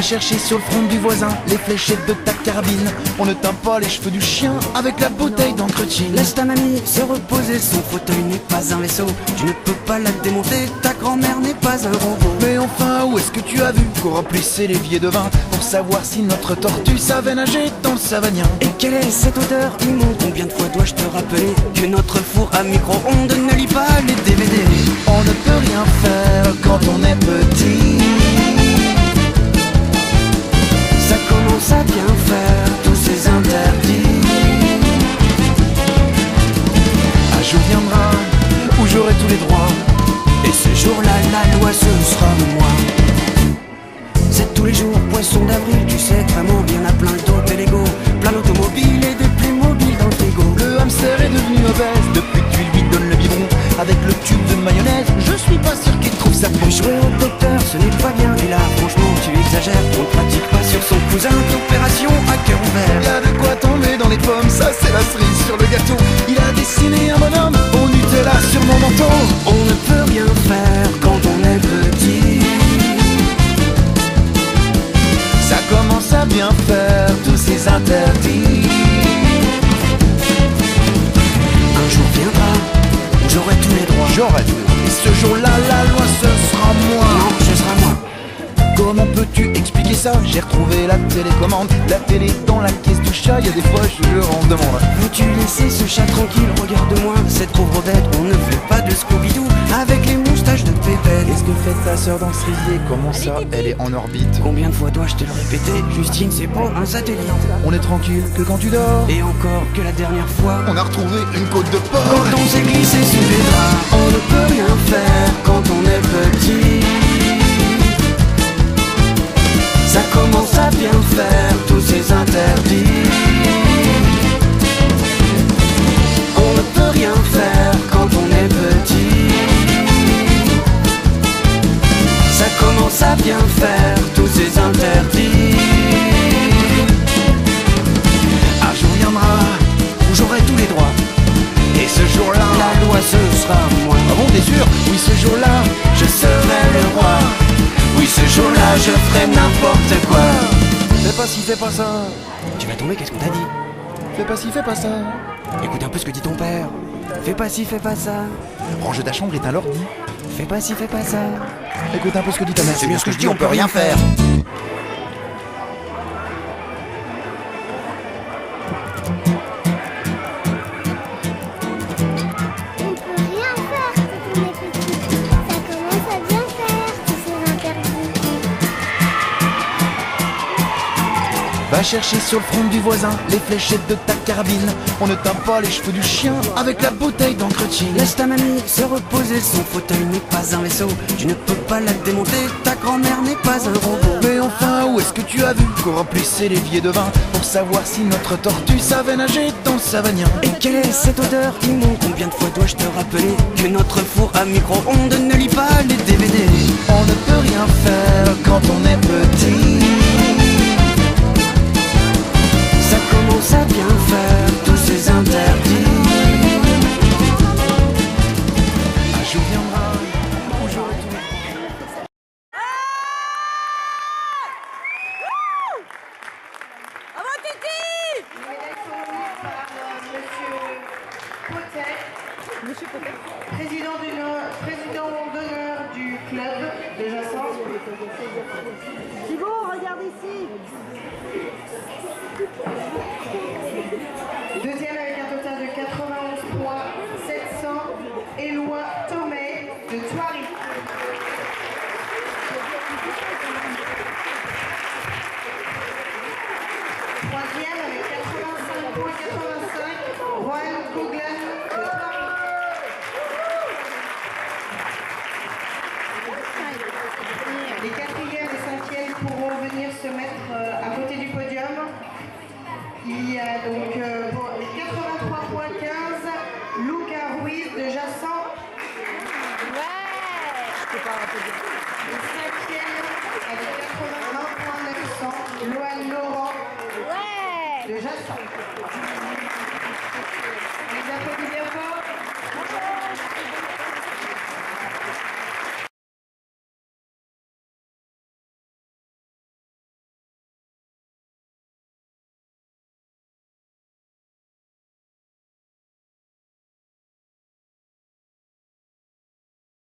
Va chercher sur le front du voisin les fléchettes de ta carabine. On ne teint pas les cheveux du chien avec la bouteille d'entretien. Laisse ta mamie se reposer, son fauteuil n'est pas un vaisseau. Tu ne peux pas la démonter, ta grand-mère n'est pas un robot. Mais enfin, où est-ce que tu as vu qu'on remplissait l'évier de vin pour savoir si notre tortue savait nager dans le Savagnin? Et quelle est cette odeur immonde? Combien de fois dois-je te rappeler que notre four à micro-ondes ne lit pas les DVD? On ne peut rien faire quand on est petit. Ça commence à bien faire, tous ces interdits. Un jour viendra où j'aurai tous les droits. Et ce jour-là, la loi, ce sera moi. C'est tous les jours, poisson d'avril, tu sais vraiment bien à plein d'autres Lego, plein d'automobiles et des plus mobiles dans le frigo. Le hamster est devenu obèse depuis que tu lui donnes le biberon avec le tube de mayonnaise. Je suis pas sûr qu'il trouve ça bon. Jouer au docteur, ce n'est pas bien. Et là, franchement, tu exagères. On ne pratique pas sur son cousin d'opération à cœur ouvert. Il a de quoi tomber dans les pommes, ça c'est la cerise sur le gâteau. Il a dessiné un bonhomme au Nutella sur mon manteau. On ne peut rien faire quand on est petit. Ça commence à bien faire tous ces interdits. Un jour viendra où j'aurai tous les droits. J'aurai tout. Et ce jour-là, la loi, ce sera moi. Non, ce sera moi. Comment peux-tu expliquer ça? J'ai retrouvé la télécommande, la télé dans la caisse du chat. Y'a des fois, je le rends demande. Veux-tu laisser ce chat tranquille? Regarde-moi, cette pauvre bête. On ne fait pas de Scooby-Doo avec les moustaches de Pépette. Qu'est-ce que fait ta sœur dans le cerisier? Comment ça, elle est en orbite? Combien de fois dois-je te le répéter? Justine, c'est pas un satellite. On est tranquille que quand tu dors. Et encore que la dernière fois, On a retrouvé une côte de porc. quand on s'est glissé sous les draps. On ne peut rien faire quand on est petit. Ça commence à bien faire tous ces interdits. On ne peut rien faire quand on est petit. Ça commence à bien faire tous ces interdits. Un jour viendra où j'aurai tous les droits. Et ce jour-là, La loi, ce sera moi. ah bon, t'es sûr? Oui, ce jour-là, Je serai le roi. Oui, ce jour-là, je ferai n'importe quoi. fais pas ci, fais pas ça. Tu vas tomber, qu'est-ce qu'on t'a dit? Fais pas ci, fais pas ça. Écoute un peu ce que dit ton père. Fais pas ci, fais pas ça. Range ta chambre et un l'ordi. Fais pas ci, fais pas ça. Écoute un peu ce que dit ta mère. C'est bien ce que je dis, on peut rien faire. On peut rien faire quand on est petit. Ça commence à bien faire, tous ces interdits. Va chercher sur le front du voisin les fléchettes de ta carabine. On ne teint pas les cheveux du chien avec la bouteille d'entretien. Laisse ta mamie se reposer, son fauteuil n'est pas un vaisseau. Tu ne peux pas la démonter, ta grand-mère n'est pas un robot. Mais enfin, où est-ce que tu as vu qu'on remplissait l'évier de vin pour savoir si notre tortue savait nager dans le Savagnin? Et quelle est cette odeur immonde? Combien de fois dois-je te rappeler que notre four à micro-ondes ne lit pas les DVD? On ne peut rien faire quand on est petit. Ça commence à bien faire tous ces interdits. Un jour viendra où j'aurai tous les... Monsieur Potet, président d'honneur du club de Jacinthe. Thibaut, regarde ici. Deuxième avec un total de 91 points, 700, Éloi Tomei de Thoiry. Troisième avec 85 points, 85, Juan Couglan de Thoiry. Les quatrièmes et cinquièmes pourront venir se mettre à côté du podium. Il y a donc pour les 83 points 15, Luca Ruiz de Jacinthe. Le cinquième avec 81 points 900, Loan Laurent de Jacinthe. On les applaudit bien.